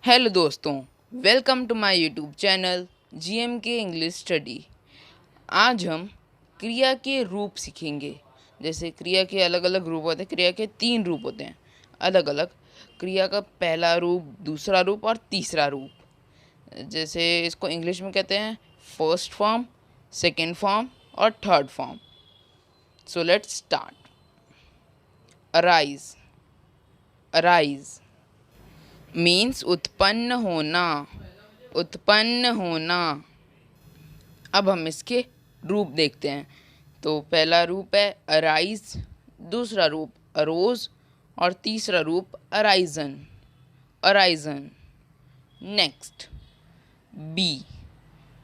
Hello दोस्तों, welcome to my YouTube channel GM के English study. आज हम क्रिया के रूप सीखेंगे। जैसे क्रिया के अलग अलग रूप होते हैं, क्रिया के 3 रूप होते हैं अलग अलग। क्रिया का पहला रूप, दूसरा रूप और तीसरा रूप। जैसे इसको इंग्लिश में कहते हैं फर्स्ट फॉर्म, सेकेंड फॉर्म और third form. So let's start. Arise. Arise means उत्पन्न होना, उत्पन्न होना। अब हम इसके रूप देखते हैं। तो पहला रूप है अराइज, दूसरा रूप अरोज और तीसरा रूप arisen, arisen. Next, be.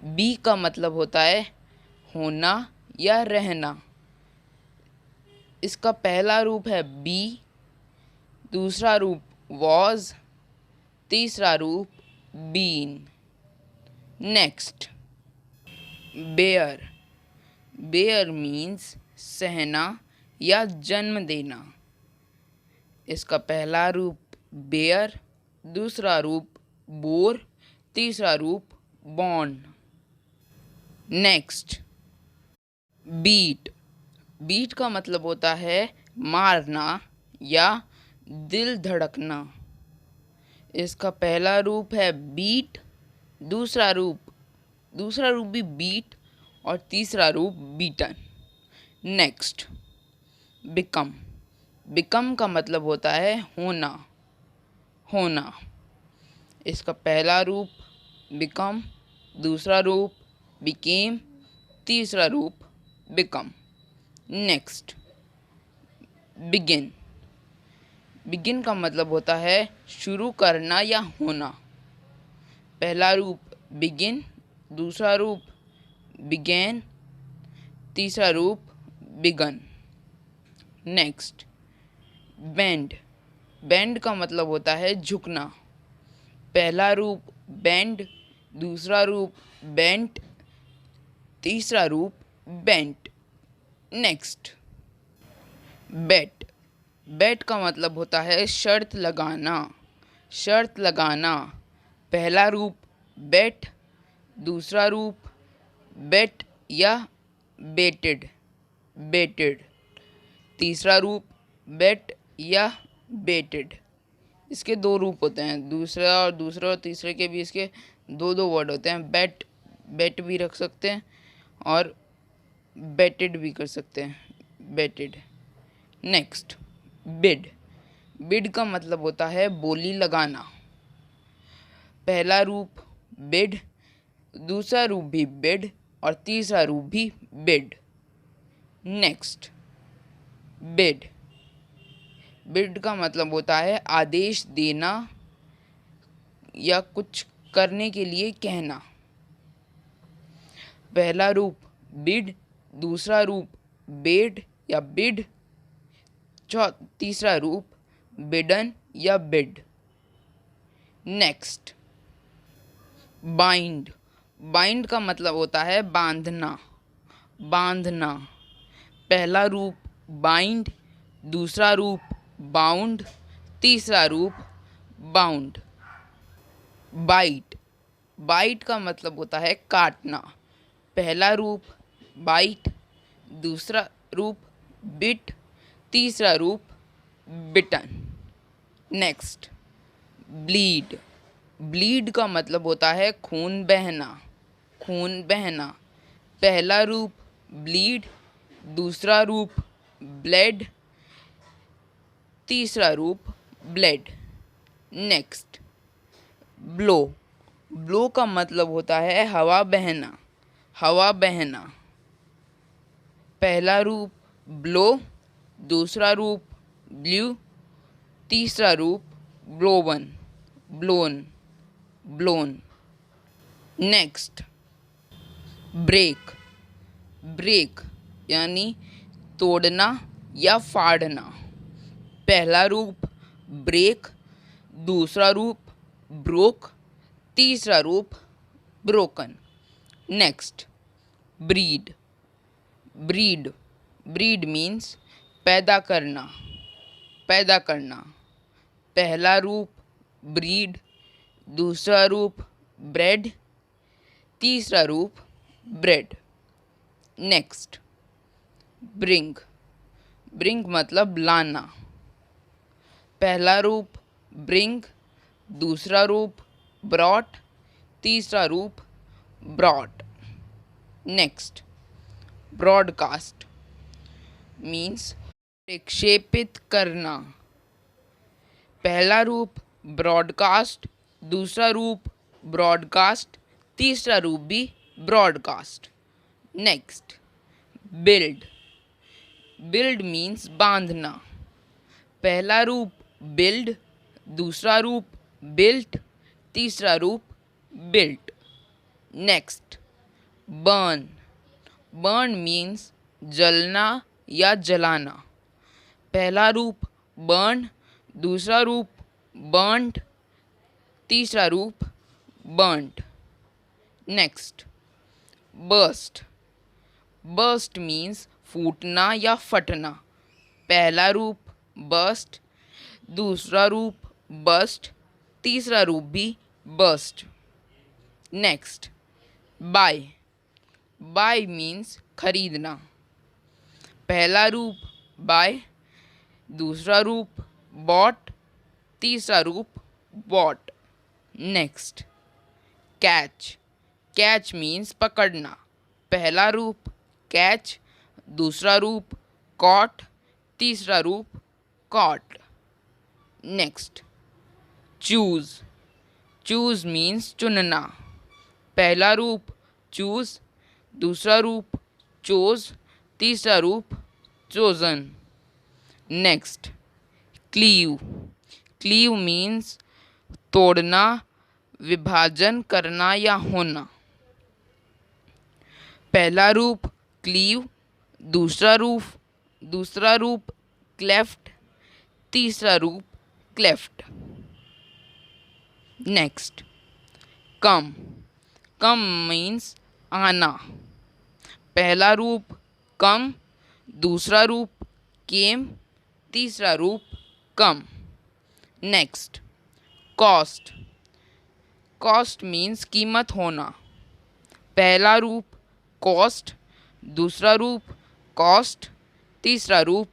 Be का मतलब होता है होना या रहना। इसका पहला रूप है बी, दूसरा रूप वॉज, तीसरा रूप been. Next, bear. Bear means सहना या जन्म देना। इसका पहला रूप बेयर, दूसरा रूप बोर, तीसरा रूप बॉन्ड। Next, beat. बीट का मतलब होता है मारना या दिल धड़कना। इसका पहला रूप है बीट, दूसरा रूप भी बीट और तीसरा रूप बीटन। Next, become. बिकम का मतलब होता है होना, होना। इसका पहला रूप बिकम, दूसरा रूप बिकेम, तीसरा रूप बिकम। Next, begin. बिगिन का मतलब होता है शुरू करना या होना। पहला रूप बिगिन, दूसरा रूप बिगेन, तीसरा रूप बिगन। Next, bend. बेंड का मतलब होता है झुकना। पहला रूप बेंड, दूसरा रूप बेंट, तीसरा रूप बेंट। नेक्स्ट, बेट। बेट का मतलब होता है शर्त लगाना, शर्त लगाना। पहला रूप बेट, दूसरा रूप बेट या बेटेड, बेटेड, तीसरा रूप बेट या बेटेड। इसके 2 रूप होते हैं, दूसरा और तीसरे के भी इसके दो दो वर्ड होते हैं। बेट, बेट भी रख सकते हैं और बेटेड भी कर सकते हैं, बेटेड। Next, bid. बिड का मतलब होता है बोली लगाना। पहला रूप बिड, दूसरा रूप भी बिड और तीसरा रूप भी बिड। Next, bid. बिड का मतलब होता है आदेश देना या कुछ करने के लिए कहना। पहला रूप बिड, दूसरा रूप बेड या बिड, तीसरा रूप बिडन या बिड। Next, bind. बाइंड का मतलब होता है बांधना, बांधना। पहला रूप बाइंड, दूसरा रूप बाउंड, तीसरा रूप बाउंड। बाइट। बाइट का मतलब होता है काटना। पहला रूप बाइट, दूसरा रूप बिट, तीसरा रूप बिटन। Next, bleed. ब्लीड का मतलब होता है खून बहना, खून बहना। पहला रूप ब्लीड, दूसरा रूप ब्लेड, तीसरा रूप ब्लेड। Next, blow. ब्लो का मतलब होता है हवा बहना, हवा बहना। पहला रूप ब्लो, दूसरा रूप ब्ल्यू, तीसरा रूप blown, blown, blown. Next, break. Break यानी तोड़ना या फाड़ना। पहला रूप ब्रेक, दूसरा रूप ब्रोक, तीसरा रूप broken. Next, breed. Breed, breed means पैदा करना, पैदा करना। पहला रूप ब्रीड, दूसरा रूप ब्रेड, तीसरा रूप ब्रेड। Next, bring. ब्रिंग मतलब लाना। पहला रूप ब्रिंग, दूसरा रूप ब्रॉट, तीसरा रूप ब्रॉड। नेक्स्ट, ब्रॉडकास्ट मीन्स प्रक्षेपित करना। पहला रूप ब्रॉडकास्ट, दूसरा रूप ब्रॉडकास्ट, तीसरा रूप भी broadcast. Next, build. Build means बांधना। पहला रूप बिल्ड, दूसरा रूप बिल्ट, तीसरा रूप built. Next, burn. Burn means जलना या जलाना। पहला रूप बर्न, दूसरा रूप बर्न्ड, तीसरा रूप burned. Next, burst. Burst means फूटना या फटना। पहला रूप बर्स्ट, दूसरा रूप बस्ट, तीसरा रूप भी burst. Next, buy. Buy means खरीदना। पहला रूप बाय, दूसरा रूप बॉट, तीसरा रूप bought. Next, catch. Catch means पकड़ना। पहला रूप कैच, दूसरा रूप कॉट, तीसरा रूप caught. Next, choose. Choose means चुनना। पहला रूप चूज, दूसरा रूप चोज, तीसरा रूप chosen. Next, cleave. Cleave means तोड़ना, विभाजन करना या होना। पहला रूप क्लीव, दूसरा रूप क्लेफ्ट, तीसरा रूप cleft. Next, come. Come means आना। पहला रूप कम, दूसरा रूप केम, तीसरा रूप come. Next, cost. Cost means कीमत होना। पहला रूप कॉस्ट, दूसरा रूप कॉस्ट, तीसरा रूप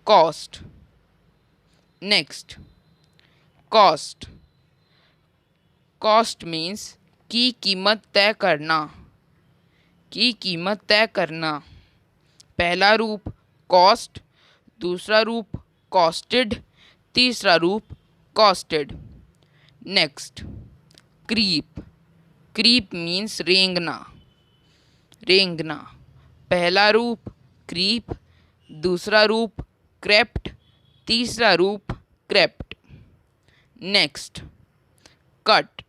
cost. Next, cost. Cost means की कीमत तय करना। की कीमत तय करना। पहला रूप कॉस्ट, दूसरा रूप कॉस्टेड, तीसरा रूप costed. Next, creep. Creep means रेंगना। रेंगना। पहला रूप क्रीप, दूसरा रूप क्रेप्ट, तीसरा रूप crept. Next, cut.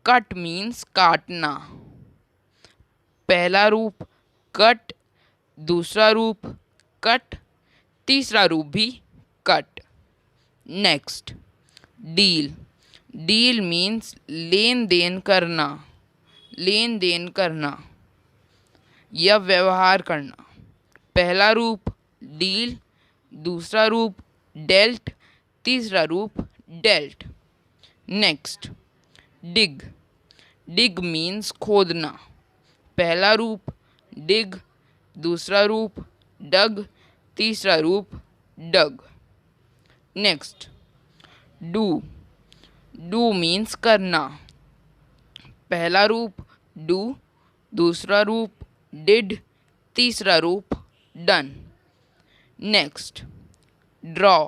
Cut means काटना। पहला रूप कट, दूसरा रूप कट, तीसरा रूप भी cut. Next, deal. Deal means लेन देन करना। लेन देन करना या व्यवहार करना। पहला रूप डील, दूसरा रूप डेल्ट, तीसरा रूप dealt. Next, dig. Dig means खोदना। पहला रूप डिग, दूसरा रूप डग, तीसरा रूप dug. Next, do. Do means करना। पहला रूप डू, दूसरा रूप डिड, तीसरा रूप done. Next, draw.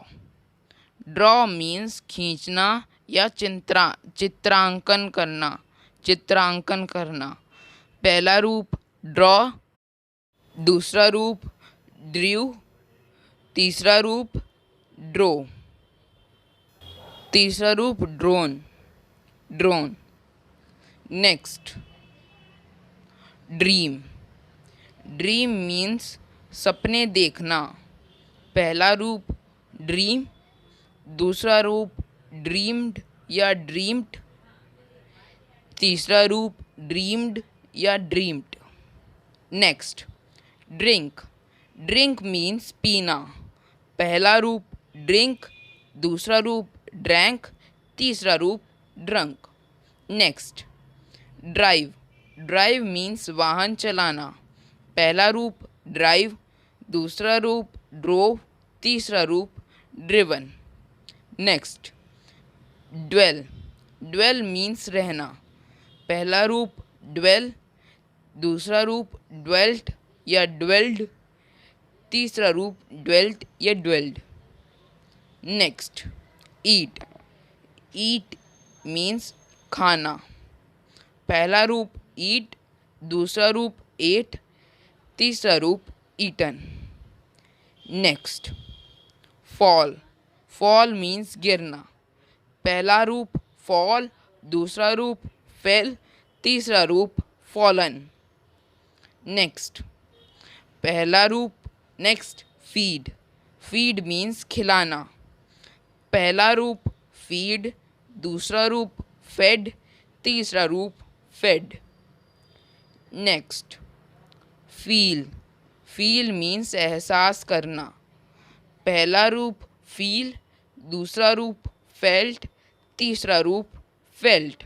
Draw means खींचना या चित्रांकन करना। चित्रांकन करना। पहला रूप ड्रॉ, दूसरा रूप ड्रू, तीसरा रूप ड्रो, तीसरा रूप drone. Drone. Next, dream. Dream means सपने देखना। पहला रूप ड्रीम, दूसरा रूप ड्रीम्ड या ड्रीम्ड, तीसरा रूप ड्रीम्ड या dreamed. Next, drink. Drink means पीना। पहला रूप ड्रिंक, दूसरा रूप ड्रैंक, तीसरा रूप drunk. Next, drive. Drive means वाहन चलाना। पहला रूप ड्राइव, दूसरा रूप ड्रोव, तीसरा रूप driven. Next, dwell. Dwell means रहना। पहला रूप ड्वेल, दूसरा रूप ड्वेल्ट या ड्वेल्ड, तीसरा रूप ड्वेल्ट या dwelled. Next, eat. Eat means खाना। पहला रूप ईट, दूसरा रूप एट, तीसरा रूप eaten. Next, fall. Fall means गिरना। पहला रूप फॉल, दूसरा रूप फेल, तीसरा रूप फॉलन। नेक्स्ट, पहला रूप नेक्स्ट फीड। फीड मीन्स खिलाना। पहला रूप फीड, दूसरा रूप फेड, तीसरा रूप fed. Next, feel. Feel means एहसास करना। पहला रूप फील, दूसरा रूप फेल्ट, तीसरा रूप felt.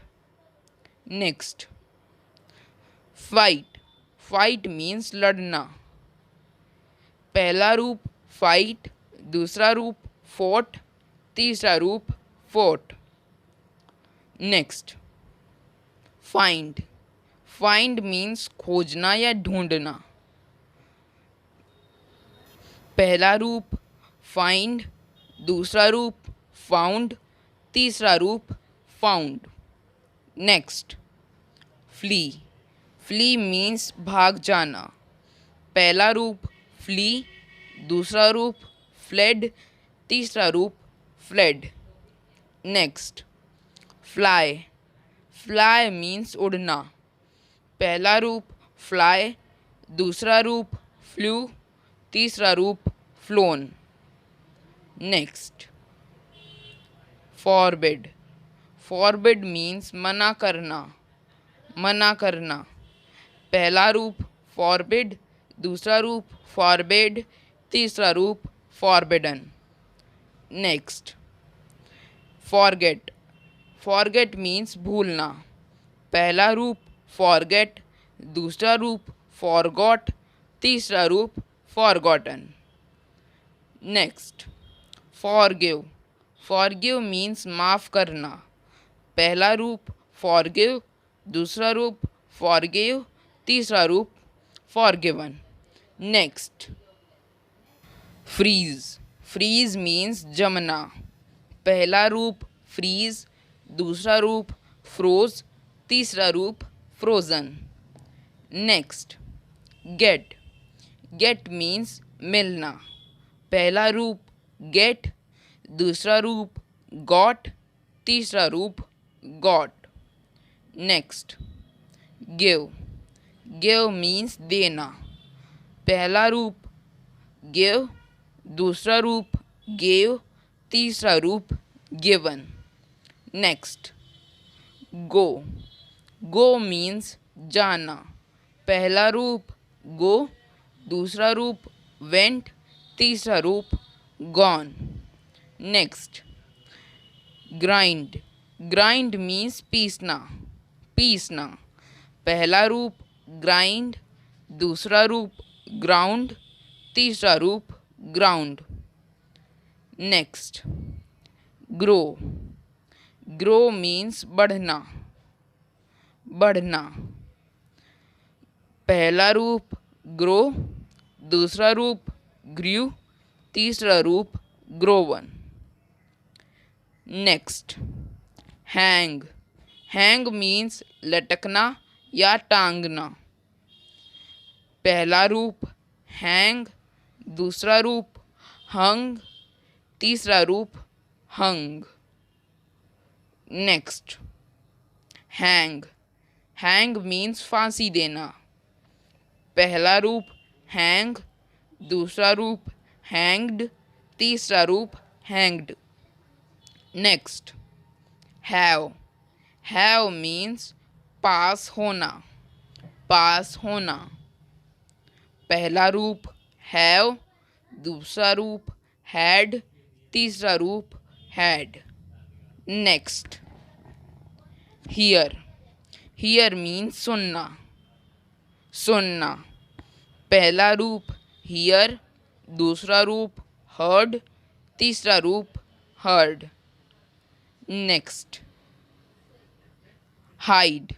Next, fight. Fight means लड़ना। पहला रूप फाइट, दूसरा रूप फोर्ट, तीसरा रूप fort. Next, find. Find means खोजना या ढूंढना। पहला रूप फाइंड, दूसरा रूप फाउंड, तीसरा रूप found. Next, flee. Flee means भाग जाना। पहला रूप फ्ली, दूसरा रूप फ्लेड, तीसरा रूप fled. Next, fly. Fly means उड़ना। पहला रूप फ्लाई, दूसरा रूप फ्लू, तीसरा रूप phloem. Next, forbid. Forbid means मना करना। मना करना। पहला रूप फॉरबिड, दूसरा रूप फॉरबिड, तीसरा रूप forbidden. Next, forget. Forget means भूलना। पहला रूप फॉरगेट, दूसरा रूप फॉरगॉट, तीसरा रूप forgotten. Next, forgive. Forgive means माफ़ करना। पहला रूप फॉरगिव, दूसरा रूप फॉरगिव, तीसरा रूप forgiven. Next, freeze. Freeze means जमना। पहला रूप फ्रीज, दूसरा रूप फ्रोज, तीसरा रूप frozen. Next, get. Get means मिलना। पहला रूप गेट, दूसरा रूप गॉट, तीसरा रूप got. Next, give. Give means देना। पहला रूप गिव, दूसरा रूप गेव, तीसरा रूप given. Next, go. Go means जाना। पहला रूप गो, दूसरा रूप वेंट, तीसरा रूप gone. Next, grind. Grind means पीसना। पीसना। पहला रूप ग्राइंड, दूसरा रूप ग्राउंड, तीसरा रूप ground. Next, grow. Grow means बढ़ना। बढ़ना। पहला रूप ग्रो, दूसरा रूप ग्रू, तीसरा रूप grown. Next, hang. Hang means लटकना या टांगना। पहला रूप हैंग, दूसरा रूप हंग, तीसरा रूप hung. Next, hang. Hang means फांसी देना। पहला रूप हैंग, दूसरा रूप हैंग्ड, तीसरा रूप hanged. Next, have. Have means पास होना। पास होना। पहला रूप हैव, दूसरा रूप हैड, तीसरा रूप had. Next, here, here means सुनना, सुनना। पहला रूप हियर, दूसरा रूप हर्ड, तीसरा रूप heard. Next, hide,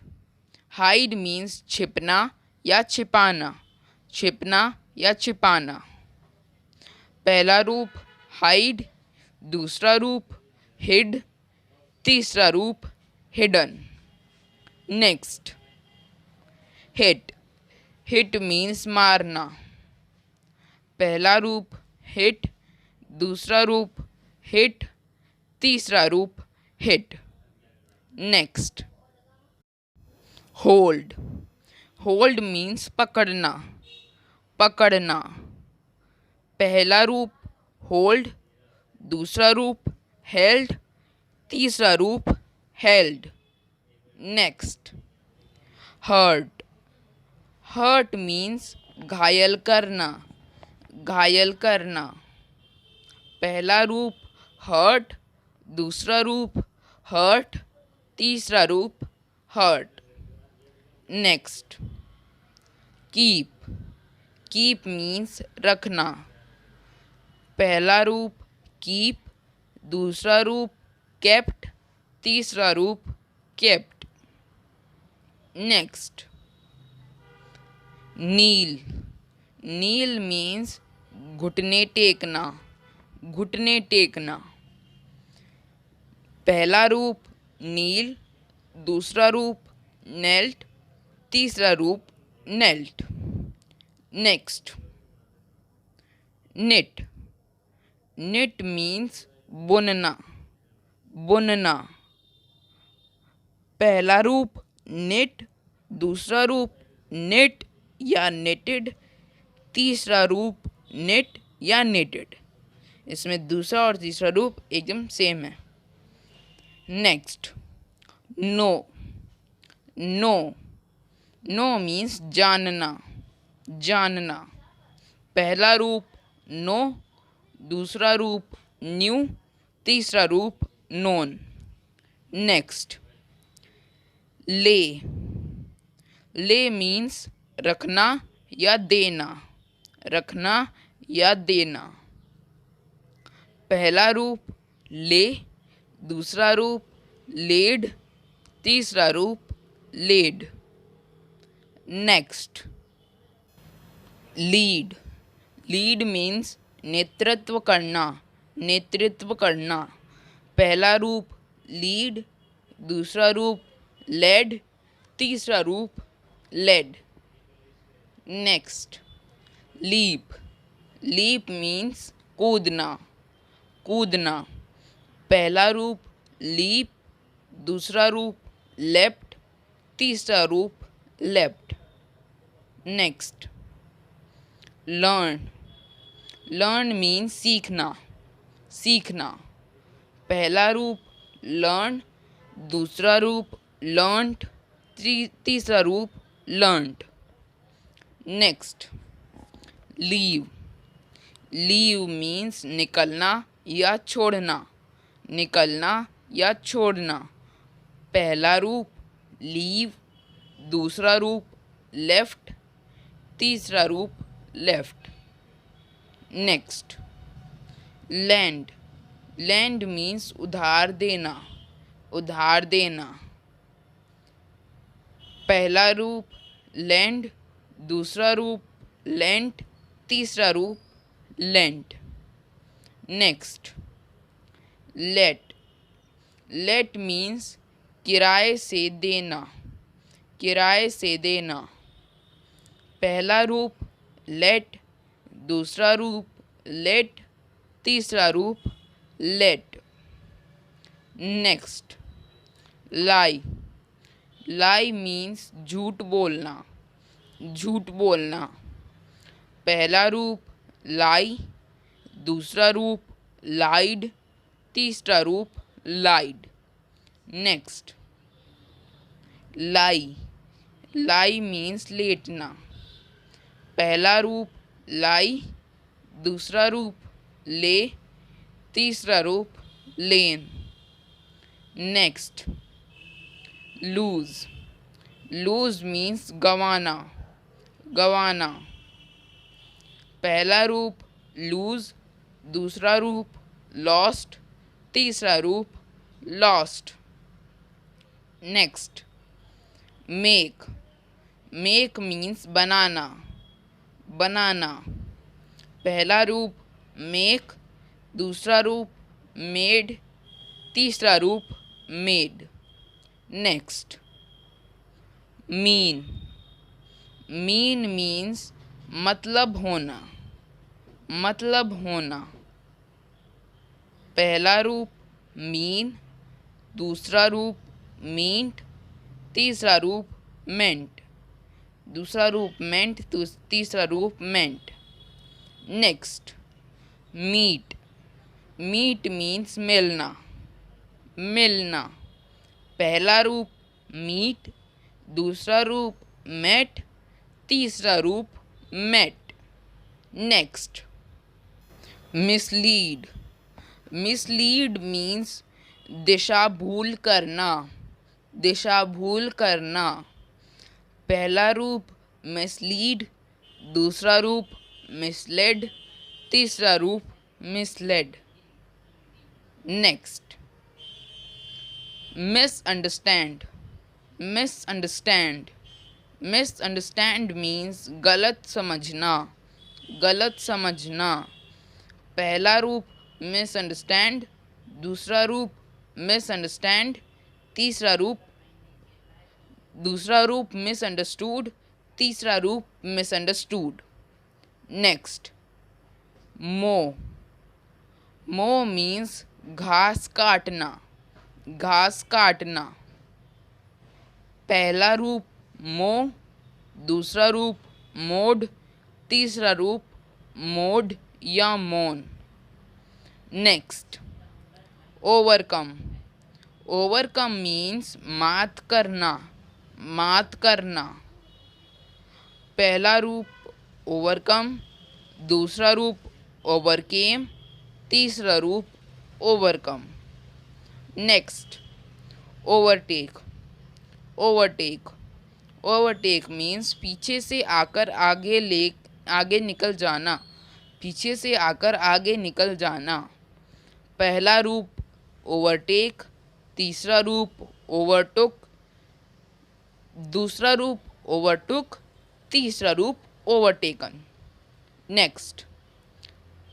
hide means छिपना या छिपाना, छिपना या छिपाना। पहला रूप हाइड, दूसरा रूप हिड, तीसरा रूप hidden. Next, hit, hit means मारना। पहला रूप हिट, दूसरा रूप हिट, तीसरा रूप hit. Next, hold, hold means पकड़ना, पकड़ना। पहला रूप होल्ड, दूसरा रूप हेल्ड, तीसरा रूप held. Next, hurt, hurt means घायल करना, घायल करना। पहला रूप हर्ट, दूसरा रूप हर्ट, तीसरा रूप hurt. Next, keep, keep means रखना। पहला रूप कीप, दूसरा रूप केप्ट, तीसरा रूप kept. Next, kneel, kneel means घुटने टेकना, घुटने टेकना। पहला रूप नील, दूसरा रूप नेल्ट, तीसरा रूप knelt. Next, knit, knit means बुनना, बुनना। पहला रूप निट, दूसरा रूप निट या निटेड, तीसरा रूप निट या निटेड। इसमें दूसरा और तीसरा रूप एकदम सेम है। Next, know, know, know means जानना, जानना। पहला रूप नो, दूसरा रूप न्यू, तीसरा रूप नोन। नेक्स्ट, ले, ले मीन्स रखना या देना, रखना या देना। पहला रूप ले, दूसरा रूप लेड, तीसरा रूप led. Next, lead, lead means नेतृत्व करना, नेतृत्व करना। पहला रूप लीड, दूसरा रूप लेड, तीसरा रूप led. Next, leap, leap means कूदना, कूदना। पहला रूप लीप, दूसरा रूप लेफ्ट, तीसरा रूप left. Next, learn, learn means सीखना, सीखना। पहला रूप लर्न, दूसरा रूप लर्नड, तीसरा रूप learned. Next, leave, leave means निकलना या छोड़ना, निकलना या छोड़ना। पहला रूप लीव, दूसरा रूप लेफ्ट, तीसरा रूप left. Next, land, land means उधार देना, उधार देना। पहला रूप लैंड, दूसरा रूप लेंट, तीसरा रूप lent. Next, let, let means किराए से देना, किराए से देना। पहला रूप लेट, दूसरा रूप लेट, तीसरा रूप लेट। नेक्स्ट, लाई, लाई मीन्स झूठ बोलना, झूठ बोलना। पहला रूप लाई, दूसरा रूप लाइड, तीसरा रूप लाइड। नेक्स्ट, लाई, लाई मीन्स लेटना। पहला रूप लाई, दूसरा रूप ले, तीसरा रूप lain. Next, lose, lose means गंवाना, गंवाना। पहला रूप लूज, दूसरा रूप लॉस्ट, तीसरा रूप lost. Next, make, make means बनाना, बनाना। पहला रूप मेक, दूसरा रूप मेड, तीसरा रूप made. Next, mean, mean means मतलब होना, मतलब होना। पहला रूप मीन, दूसरा रूप मींट, तीसरा रूप मेंट, दूसरा रूप मेंट, तीसरा रूप मेंट। नेक्स्ट, मीट, मीट मीन्स मिलना, मिलना। पहला रूप मीट, दूसरा रूप मेट, तीसरा रूप met. Next, mislead, mislead means दिशा भूल करना, दिशा भूल करना। पहला रूप मिसलीड, दूसरा रूप मिसलेड, तीसरा रूप misled. Next, misunderstand, misunderstand, misunderstand means गलत समझना, गलत समझना। पहला रूप मिसअंडरस्टैंड, दूसरा रूप मिसअंडरस्टैंड, तीसरा रूप मिसअंडरस्टूड, तीसरा रूप मिसअंडरस्टूड। नेक्स्ट, मो, मो मीन्स घास काटना, घास काटना। पहला रूप मो, दूसरा रूप मोड, तीसरा रूप मोड या मोन। नेक्स्ट, ओवरकम, ओवरकम मीन्स मात करना, मात करना। पहला रूप ओवरकम, दूसरा रूप ओवरकेम, तीसरा रूप overcome. Next, overtake, overtake, overtake means पीछे से आकर आगे निकल जाना, पीछे से आकर आगे निकल जाना। पहला रूप ओवरटेक, तीसरा रूप ओवरटुक, दूसरा रूप ओवरटुक, तीसरा रूप ओवरटेकन। नेक्स्ट,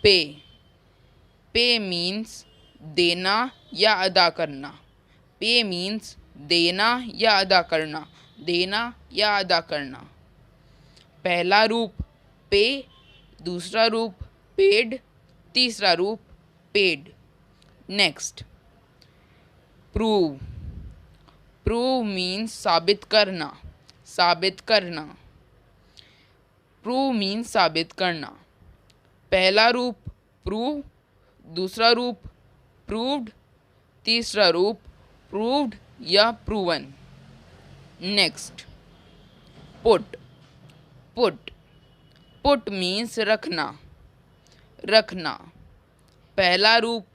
पे, पे मीन्स देना या अदा करना, पे मीन्स देना या अदा करना, देना या अदा करना। पहला रूप पे, दूसरा रूप पेड, तीसरा रूप paid. Next, prove, prove means साबित करना, साबित करना। प्रूव मीन्स साबित करना। पहला रूप प्रूव, दूसरा रूप प्रूव्ड, तीसरा रूप प्रूव्ड या proven. Next, put, put, put means रखना, रखना। पहला रूप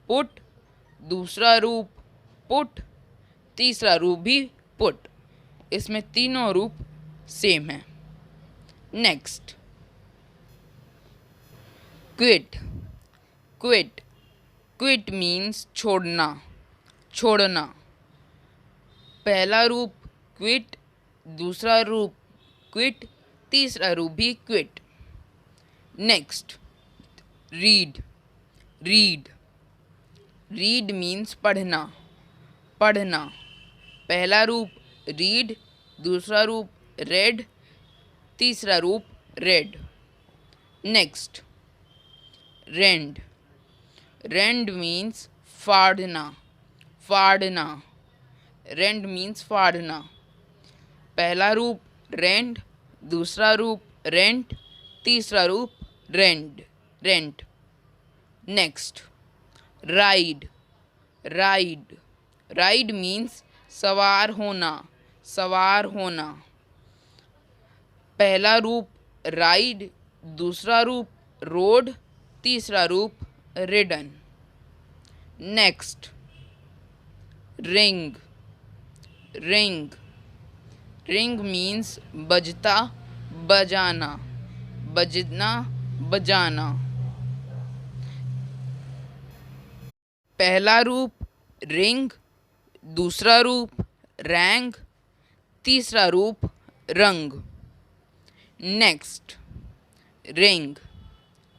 पुट, दूसरा रूप पुट, तीसरा रूप भी पुट। इसमें तीनों रूप सेम है। Next, quit, quit, quit means छोड़ना, छोड़ना। पहला रूप क्विट, दूसरा रूप क्विट, तीसरा रूप भी quit. Next, read, read, read means पढ़ना, पढ़ना। पहला रूप रीड, दूसरा रूप रेड, तीसरा रूप read. Next, rend, rend means फाड़ना, फाड़ना। रेंड मीन्स फाड़ना। पहला रूप रेंड, दूसरा रूप रेंट, तीसरा रूप rend, rent. Next, ride, ride, ride means सवार होना, सवार होना। पहला रूप राइड, दूसरा रूप रोड, तीसरा रूप ridden. Next, ring, ring, ring means बजता, बजाना, बजना, बजाना। पहला रूप रिंग, दूसरा रूप रैंग, तीसरा रूप rung. Next, ring,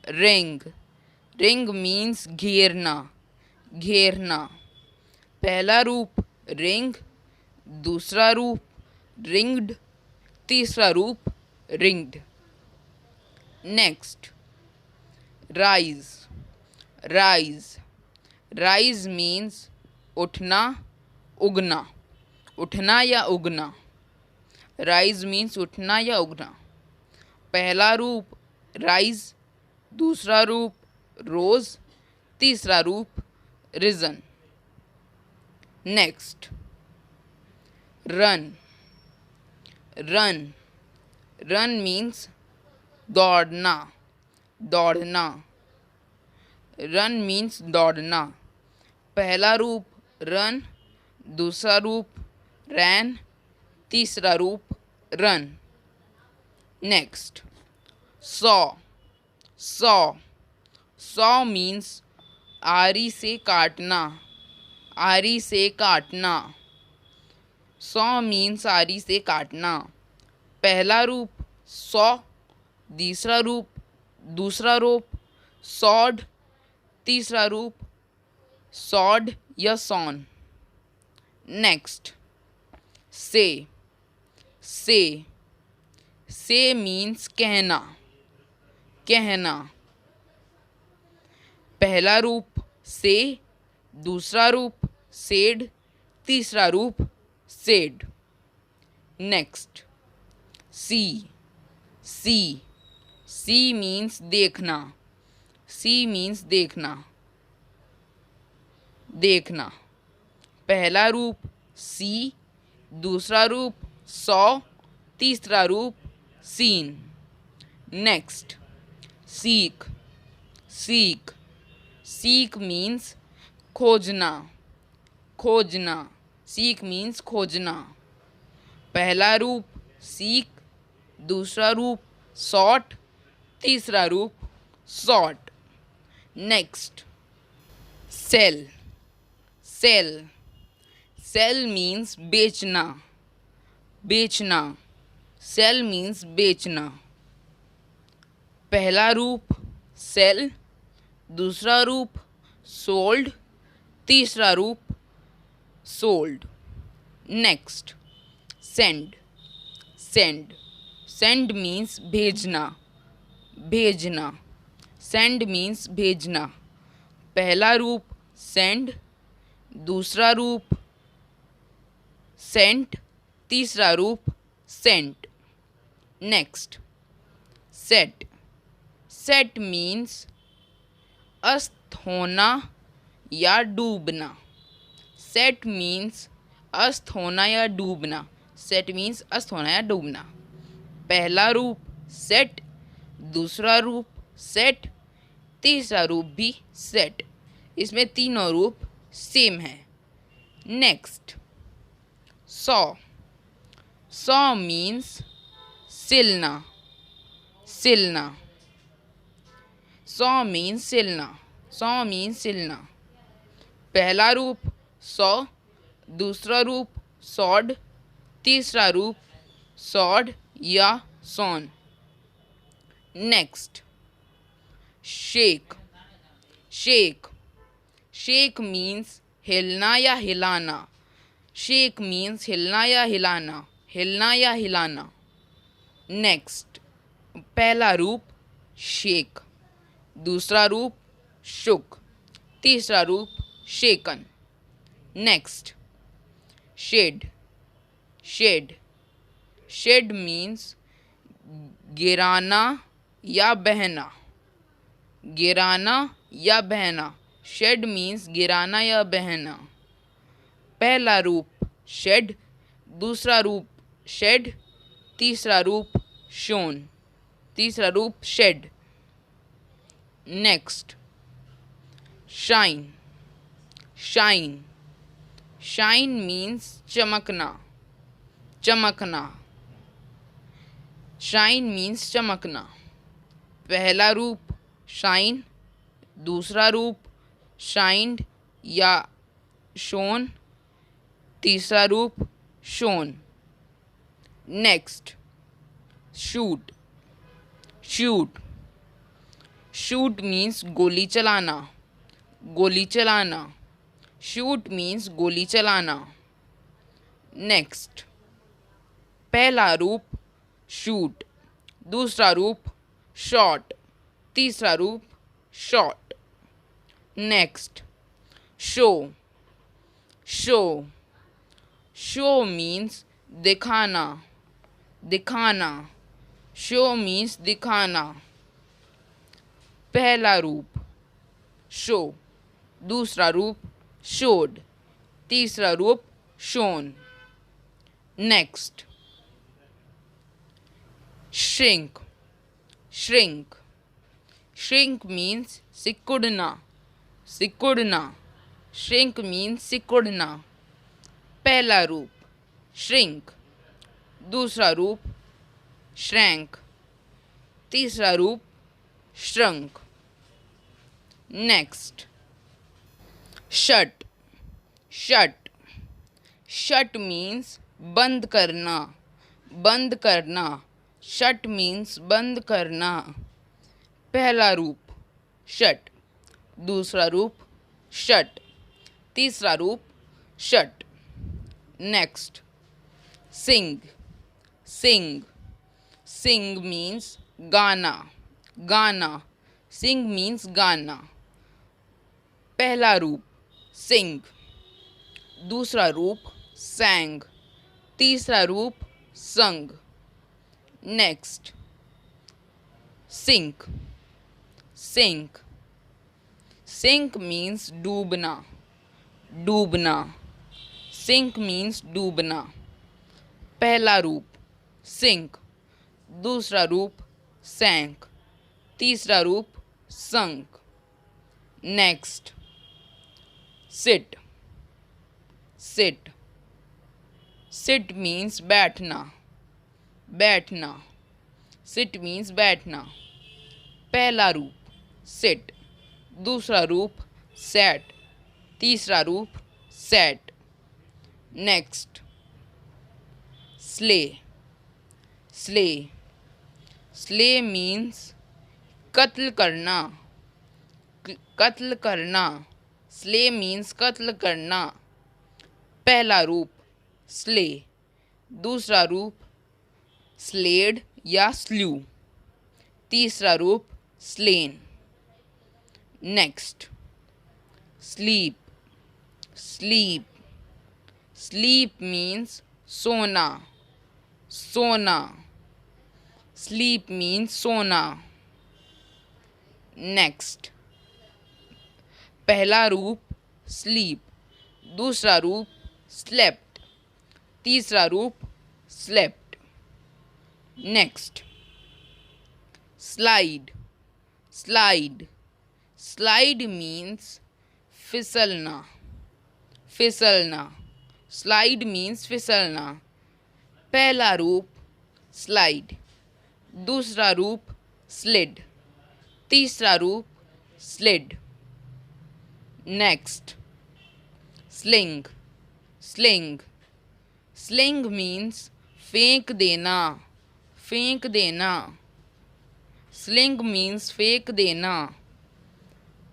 ring, ring means घेरना, घेरना। पहला रूप रिंग, दूसरा रूप रिंग्ड, तीसरा रूप ringed. Next, rise, rise, rise means उठना, उगना, उठना या उगना। राइज मीन्स उठना या उगना। पहला रूप राइज, दूसरा रूप रोज, तीसरा रूप risen. Next, run, run, run means दौड़ना, दौड़ना। रन मीन्स दौड़ना। पहला रूप रन, दूसरा रूप रैन, तीसरा रूप run. Next, saw, saw, saw means आरी से काटना, आरी से काटना। सॉ मीन्स आरी से काटना। पहला रूप सॉ, दूसरा रूप सॉड, तीसरा रूप सॉड या सॉन। नेक्स्ट, से, से, से मीन्स कहना, कहना। पहला रूप से, दूसरा रूप सेड, तीसरा रूप सेड। नेक्स्ट, सी, सी, सी मीन्स देखना, सी मीन्स देखना, देखना। पहला रूप सी, दूसरा रूप सॉ, तीसरा रूप seen. Next, seek, seek, seek means खोजना, खोजना। सीक मीन्स खोजना। पहला रूप सीक, दूसरा रूप सॉट, तीसरा रूप sought. Next, sell, sell, sell means बेचना, बेचना। सेल मीन्स बेचना। पहला रूप सेल, दूसरा रूप सोल्ड, तीसरा रूप sold. Next, send, send, send means भेजना, भेजना। सेंड मीन्स भेजना। पहला रूप सेंड, दूसरा रूप सेंट, तीसरा रूप sent. Next, set, set means अस्त होना या डूबना। सेट मीन्स अस्त होना या डूबना। सेट मीन्स अस्त होना या डूबना। पहला रूप सेट, दूसरा रूप सेट, तीसरा रूप भी सेट। इसमें तीनों रूप सेम है। नेक्स्ट, सॉ, सॉ मीन्स सिलना, सिलना। सॉ मीन्स सिलना, सॉ मीन्स सिलना। पहला रूप सॉ, दूसरा रूप सॉड, तीसरा रूप सॉड या sawn. Next, shake, shake, shake means हिलना या हिलाना। शेक मीन्स हिलना या हिलाना, हिलना या हिलाना। नेक्स्ट, पहला रूप शेक, दूसरा रूप शुक, तीसरा रूप shaken. Next, shed, shed, shed means गिराना या बहना, गिराना या बहना। शेड मीन्स गिराना या बहना। पहला रूप शेड, दूसरा रूप शेड, तीसरा रूप शोन, तीसरा रूप shed. Next, shine, shine, shine means चमकना, चमकना। शाइन मीन्स चमकना। पहला रूप शाइन, दूसरा रूप शाइंड या शोन, तीसरा रूप shown. Next, shoot. Shoot, shoot means गोली चलाना। गोली चलाना, शूट मीन्स गोली चलाना। नेक्स्ट, पहला रूप शूट, दूसरा रूप शॉट, तीसरा रूप shot. Next, show. Show, show means दिखाना। दिखाना, शो मीन्स दिखाना। पहला रूप शो, दूसरा रूप शोड, तीसरा रूप shown. Next, shrink। shrink, shrink means सिकुड़ना। सिकुड़ना, shrink means सिकुड़ना। पहला रूप shrink, दूसरा रूप shrank, तीसरा रूप shrunk। Next, shut। shut, shut means बंद करना। बंद करना, शट मीन्स बंद करना। पहला रूप शट, दूसरा रूप शट, तीसरा रूप शट। नेक्स्ट, सिंग। सिंग, सिंग मीन्स गाना। गाना, सिंग मीन्स गाना। पहला रूप सिंग, दूसरा रूप सैंग, तीसरा रूप sung. Next, sink. Sink, sink means डूबना। डूबना, सिंक मीन्स डूबना। पहला रूप सिंक, दूसरा रूप सैंक, तीसरा रूप sunk. Next, sit. Sit, sit means बैठना। बैठना, सिट मीन्स बैठना। पहला रूप सिट, दूसरा रूप सैट, तीसरा रूप sat. Next, slay. Slay, slay means कत्ल करना। कत्ल करना, स्ले मीन्स कत्ल करना। पहला रूप स्ले, दूसरा रूप स्लेड या स्ल्यू, तीसरा रूप slain. Next, sleep. Sleep, sleep means सोना। सोना, स्लीप मीन्स सोना। नेक्स्ट, पहला रूप स्लीप, दूसरा रूप स्लेप्ट, तीसरा रूप slept. Next, slide. Slide, slide means फिसलना। फिसलना, स्लाइड मीन्स फिसलना। पहला रूप स्लाइड, दूसरा रूप स्लिड, तीसरा रूप slid. Next, sling. Sling, sling means फेंक देना। फेंक देना, स्लिंग मीन्स फेंक देना।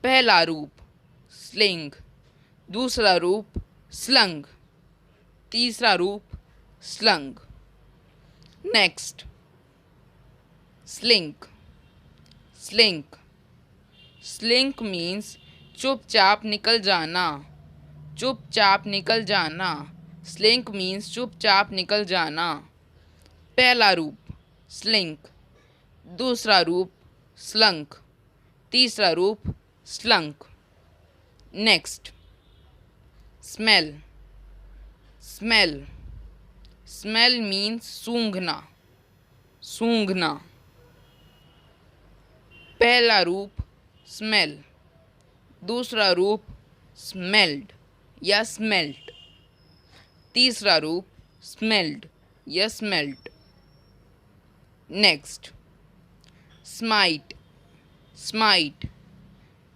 पहला रूप स्लिंग, दूसरा रूप स्लंग, तीसरा रूप slung. Next, slink. Slink, slink means चुपचाप निकल जाना। चुपचाप निकल जाना, स्लिंक मीन्स चुपचाप निकल जाना। पहला रूप स्लिंक, दूसरा रूप स्लंक, तीसरा रूप slunk. Next, smell. Smell, smell means सूंघना। सूंघना, पहला रूप स्मेल, दूसरा रूप स्मेल्ड या स्मेल्ट, तीसरा रूप स्मेल्ड। या smelt. Next, smite. Smite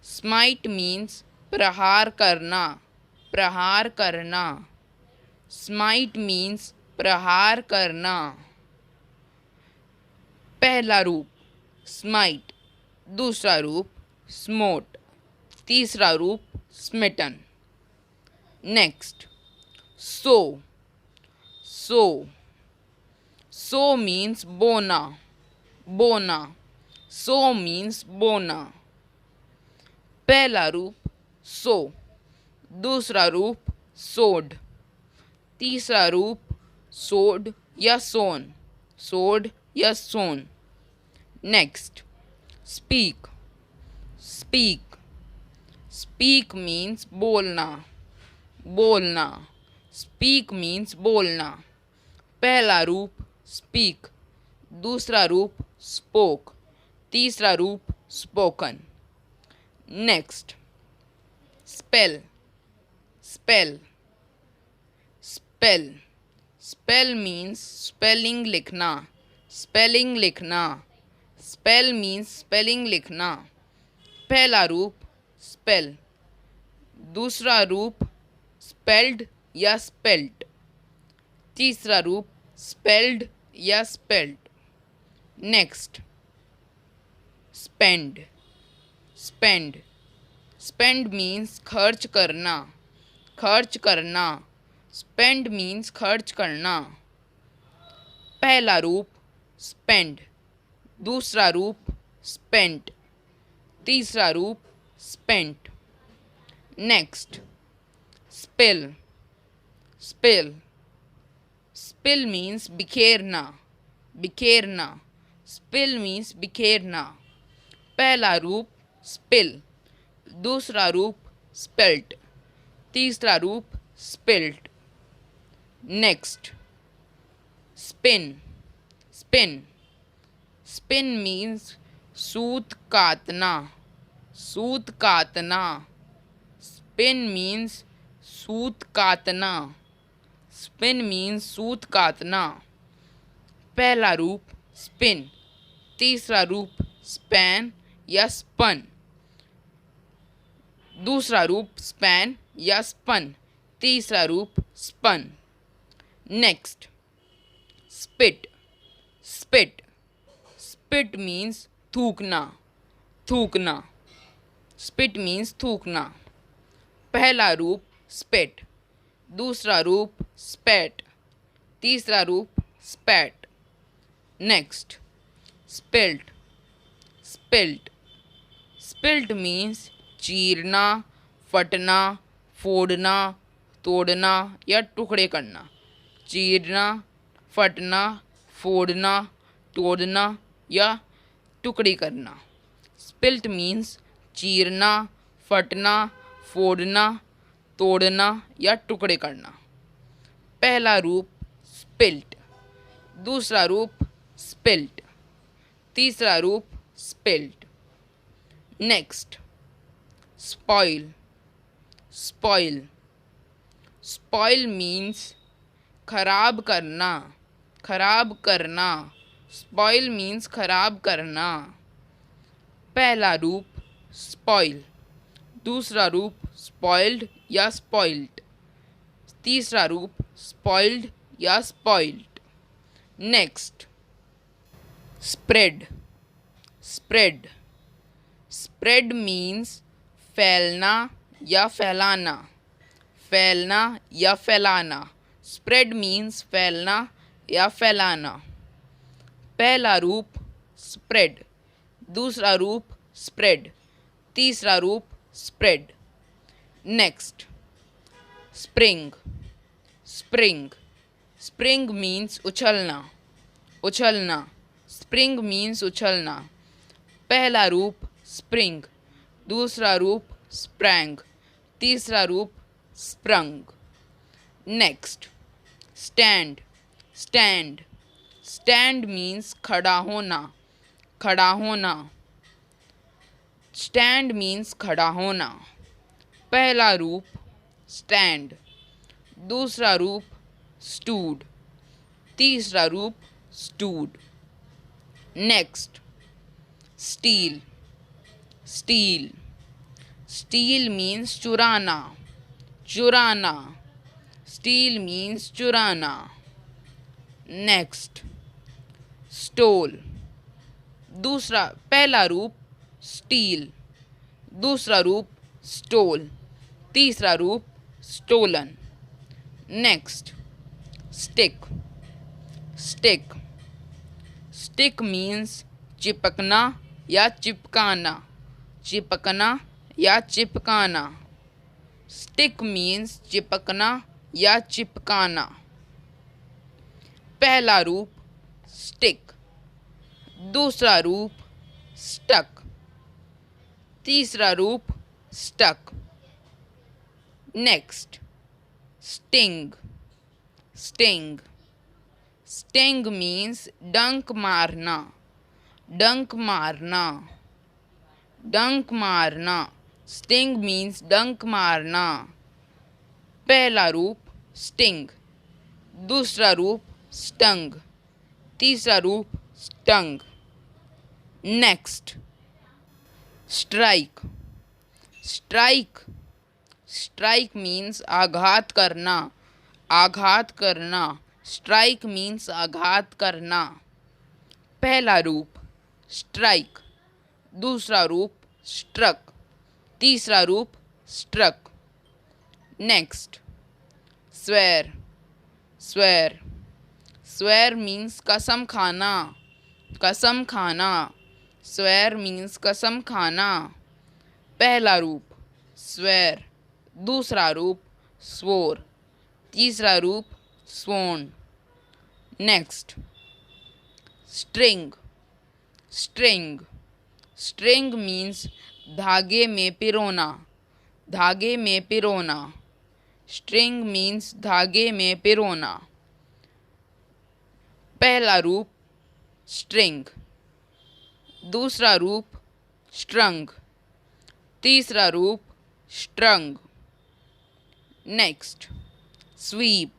smite means प्रहार करना, प्रहार करना। स्माइट मीन्स प्रहार करना। पहला रूप स्माइट, दूसरा रूप स्मोट, तीसरा रूप स्मिटन। नेक्स्ट, सो। सो सो मीन्स बोना, बोना। सो मीन्स बोना। पहला रूप सो, दूसरा रूप सोड, तीसरा रूप सोड या सोन, सोड या sown. Next, speak. Speak speak means बोलना, बोलना। स्पीक मीन्स बोलना। पहला रूप स्पीक, दूसरा रूप स्पोक, तीसरा रूप spoken. Next, spell. Spell spell spell means spelling लिखना, स्पेलिंग लिखना। स्पेल मीन्स स्पेलिंग लिखना। पहला रूप स्पेल, दूसरा रूप स्पेल्ड या स्पेल्ट, तीसरा रूप स्पेल्ड या spelt. Next, spend. Spend spend means खर्च करना, खर्च करना। स्पेंड मीन्स खर्च करना। पहला रूप स्पेंड, दूसरा रूप स्पेंट, तीसरा रूप spent. Next, spill. Spill spill means बिखेरना, बिखेरना। स्पिल मीन्स बिखेरना। पहला रूप स्पिल, दूसरा रूप स्पेल्ट, तीसरा रूप spilt. Next, spin. Spin spin means सूत काटना, सूत काटना। स्पिन मीन्स सूत काटना, स्पिन मीन्स सूत काटना। पहला रूप स्पिन, तीसरा रूप स्पैन या स्पन, दूसरा रूप स्पैन या स्पन, तीसरा रूप spun. Next, spit. Spit spit means थूकना, थूकना। स्पिट मीन्स थूकना। पहला रूप स्पिट, दूसरा रूप स्पैट, तीसरा रूप spat. Next, split. Split split means चीरना, फटना, फोड़ना, तोड़ना या टुकड़े करना। चीरना, फटना, फोड़ना, तोड़ना या टुकड़ी करना। स्पिल्ट मीन्स चीरना, फटना, फोड़ना, तोड़ना या टुकड़े करना। पहला रूप स्पिल्ट, दूसरा रूप स्पिल्ट, तीसरा रूप spilt. Next, spoil. Spoil spoil means खराब करना, खराब करना। स्पॉइल मीन्स खराब करना। पहला रूप स्पॉइल, दूसरा रूप स्पॉइल्ड या स्पॉइल्ड, तीसरा रूप स्पॉइल्ड या spoiled. Next, spread. Spread spread means फैलना या फैलाना, फैलना या फैलाना। स्प्रेड मीन्स फैलना या फैलाना। पहला रूप स्प्रेड, दूसरा रूप स्प्रेड, तीसरा रूप spread. Next, spring. Spring spring means उछलना, उछलना। स्प्रिंग मीन्स उछलना। पहला रूप स्प्रिंग, दूसरा रूप स्प्रैंग, तीसरा रूप sprung. Next, stand. Stand stand means खड़ा होना, खड़ा होना। स्टैंड मीन्स खड़ा होना। पहला रूप स्टैंड, दूसरा रूप स्टूड, तीसरा रूप stood. Next, steal. Steal, steal means चुराना, चुराना। स्टील मीन्स चुराना। Next, stole. दूसरा, पहला रूप स्टील, दूसरा रूप स्टोल, तीसरा रूप stolen. Next, stick. Stick, stick means चिपकना या चिपकाना, चिपकना या चिपकाना। स्टिक मीन्स चिपकना या चिपकाना। पहला रूप स्टिक, दूसरा रूप स्टक, तीसरा रूप stuck. Next, sting. Sting, sting means डंक मारना, डंक मारना, डंक मारना। स्टिंग मीन्स डंक मारना। पहला रूप स्टिंग, दूसरा रूप स्टंग, तीसरा रूप stung. Next, strike. Strike, strike means आघात करना, आघात करना। स्ट्राइक मीन्स आघात करना। पहला रूप स्ट्राइक, दूसरा रूप स्ट्रक, तीसरा रूप struck. Next, swear. Swear, swear means कसम खाना, कसम खाना। स्वेर मीन्स कसम खाना। पहला रूप स्वेर, दूसरा रूप स्वोर, तीसरा रूप swan. Next, string. String, string means धागे में पिरोना, धागे में पिरोना। स्ट्रिंग मीन्स धागे में पिरोना। पहला रूप स्ट्रिंग, दूसरा रूप स्ट्रंग, तीसरा रूप strung. Next, sweep.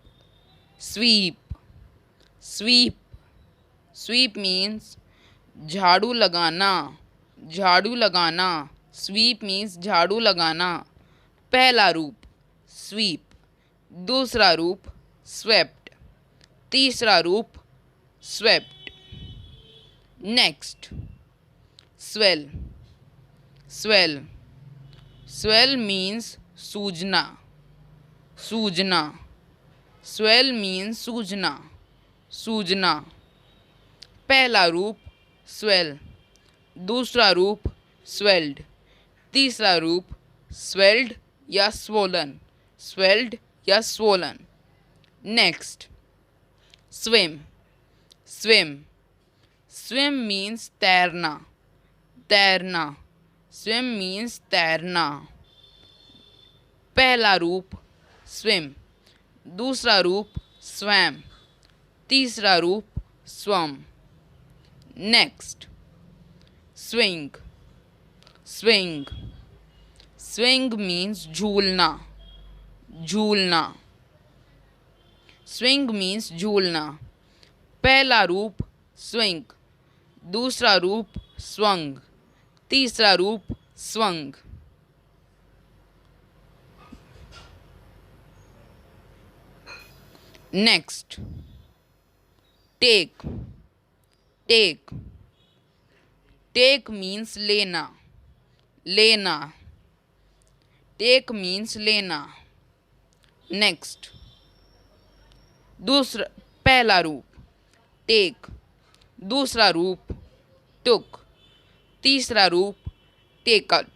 Sweep, sweep, sweep means झाड़ू लगाना, झाड़ू लगाना। स्वीप मीन्स झाड़ू लगाना। पहला रूप स्वीप, दूसरा रूप स्वेप्ट, तीसरा रूप swept. Next, swell. Swell, swell means सूजना, सूजना। स्वेल मीन्स सूजना, सूजना। पहला रूप स्वेल, दूसरा रूप स्वेल्ड, तीसरा रूप स्वेल्ड या स्वोलन, स्वेल्ड या swollen. Next, swim. Swim, swim means तैरना, तैरना। स्विम मीन्स तैरना। पहला रूप स्विम, दूसरा रूप स्वैम, तीसरा रूप swum. Next, swing. Swing, swing means झूलना, झूलना। स्विंग मीन्स झूलना। पहला रूप स्विंग, दूसरा रूप स्वंग, तीसरा रूप swung. Next, take. Take, take means लेना, लेना। टेक मीन्स लेना। नेक्स्ट, दूसरा, पहला रूप टेक, दूसरा रूप टुक, तीसरा रूप taken.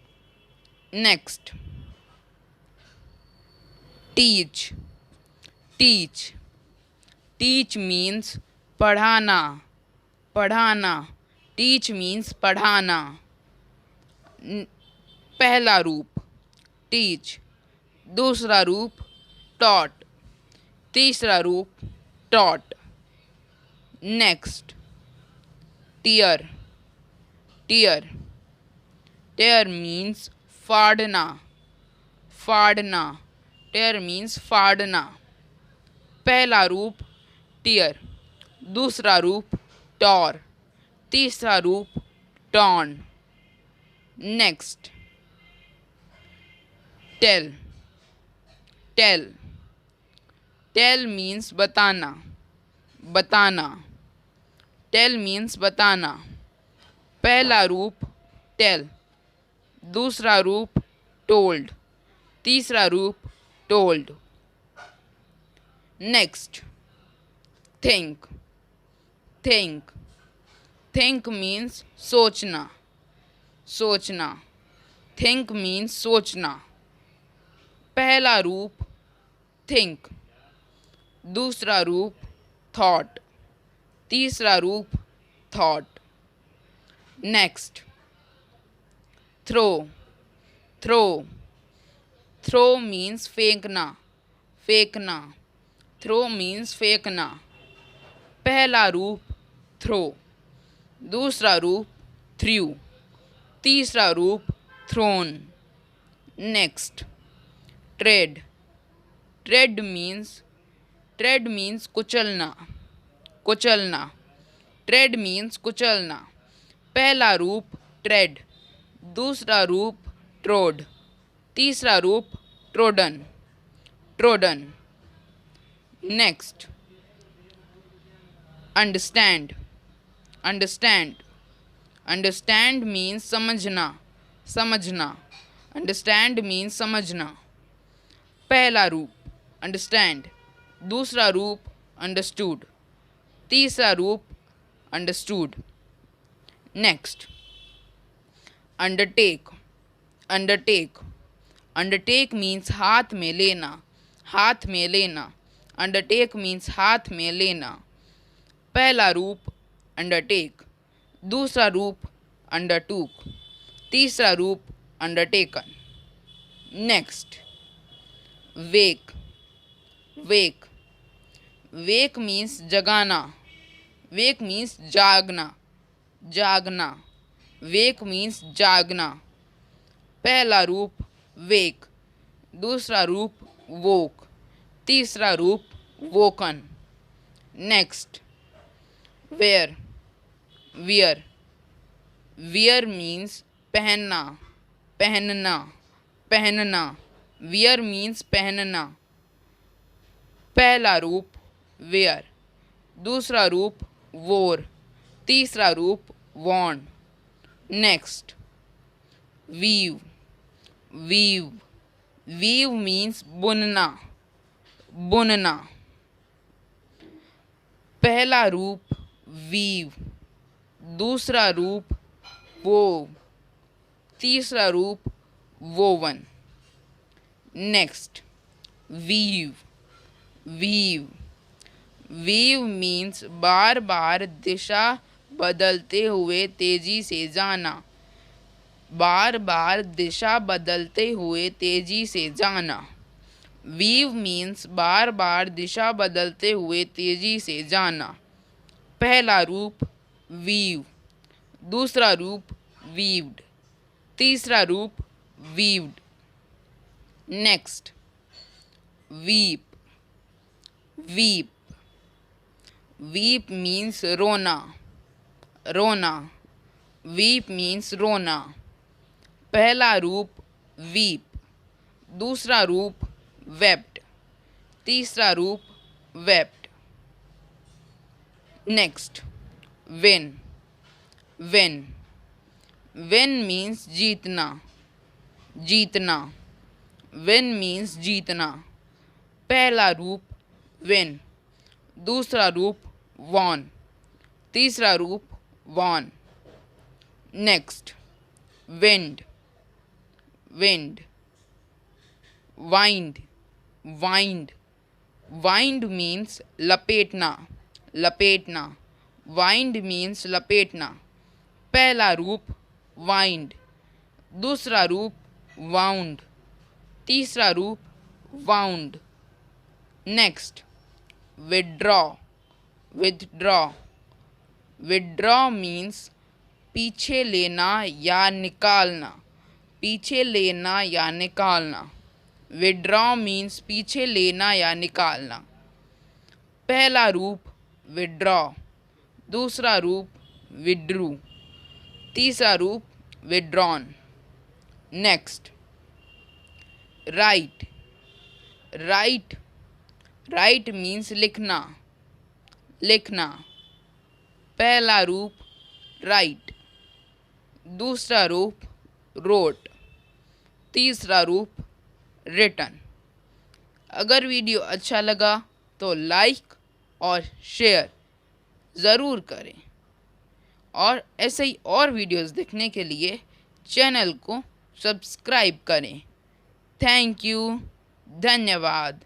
Next, teach. Teach, teach means पढ़ाना, पढ़ाना। टीच मीन्स पढ़ाना। पहला रूप टीच, दूसरा रूप टॉट, तीसरा रूप taught. Next, tear. Tear, tear means फाड़ना, फाड़ना। टीयर मीन्स फाड़ना। पहला रूप टीयर, दूसरा रूप टॉर, तीसरा रूप torn. Next, tell, tell, tell means बताना, बताना। टेल मीन्स बताना। पहला रूप टेल, दूसरा रूप टोल्ड, तीसरा रूप told. Next, think, think, think means सोचना, सोचना। थिंक मीन्स सोचना। पहला रूप थिंक, दूसरा रूप थॉट, तीसरा रूप thought. Next, throw, throw, throw means फेंकना, फेंकना। थ्रो मीन्स फेंकना। पहला रूप थ्रो, दूसरा रूप थ्रू, तीसरा रूप thrown. Next, tread, tread means कुचलना, कुचलना। ट्रेड मीन्स कुचलना। पहला रूप ट्रेड, दूसरा रूप ट्रोड, तीसरा रूप trodden, trodden. Next, understand, understand, understand means समझना, समझना। अंडरस्टैंड मीन्स समझना। पहला रूप अंडरस्टैंड, दूसरा रूप अंडरस्टूड, तीसरा रूप understood. Next, undertake, undertake, undertake means हाथ में लेना, हाथ में लेना। अंडरटेक मीन्स हाथ में लेना। पहला रूप अंडरटेक, दूसरा रूप अंडरटूक, तीसरा रूप अंडरटेकन। नेक्स्ट, वेक, वेक, वेक मीन्स जगाना, वेक मीन्स जागना, जागना। वेक मीन्स जागना। पहला रूप वेक, दूसरा रूप वोक, तीसरा रूप woken. Next, wear, wear, wear means पहनना, पहनना, पहनना। वियर मीन्स पहनना। पहला रूप वेयर, दूसरा रूप वोर, तीसरा रूप von. Next, weave, weave, weave means बुनना, बुनना। पहला रूप वीव, दूसरा रूप वोव, तीसरा रूप woven. Next, weave, weave, weave means बार बार दिशा बदलते हुए तेजी से जाना, बार बार दिशा बदलते हुए तेजी से जाना। वीव मीन्स बार बार दिशा बदलते हुए तेजी से जाना। पहला रूप वीव, दूसरा रूप वीव्ड, तीसरा रूप weaved. Next, weep, weep, weep means रोना, रोना। वीप मीन्स रोना। पहला रूप वीप, दूसरा रूप वेप्ट, तीसरा रूप wept. Next, win, win, win means जीतना, जीतना। विन मीन्स जीतना। पहला रूप विन, दूसरा रूप वॉन, तीसरा रूप von. Next, wind, wind, wind, wind, wind means लपेटना, लपेटना। वाइंड मीन्स लपेटना। पहला रूप वाइंड, दूसरा रूप वाउंड, तीसरा रूप wound. Next, withdraw, withdraw, withdraw means पीछे लेना या निकालना, पीछे लेना या निकालना। विदड्रॉ मीन्स पीछे लेना या निकालना। पहला रूप विड्रॉ। दूसरा रूप विड्रू। तीसरा रूप withdrawn. Next right. Right right means लिखना, लिखना। पहला रूप राइट, दूसरा रूप रोट, तीसरा रूप रिटन। अगर वीडियो अच्छा लगा तो लाइक और शेयर ज़रूर करें और ऐसे ही और वीडियोस देखने के लिए चैनल को सब्सक्राइब करें। थैंक यू, धन्यवाद।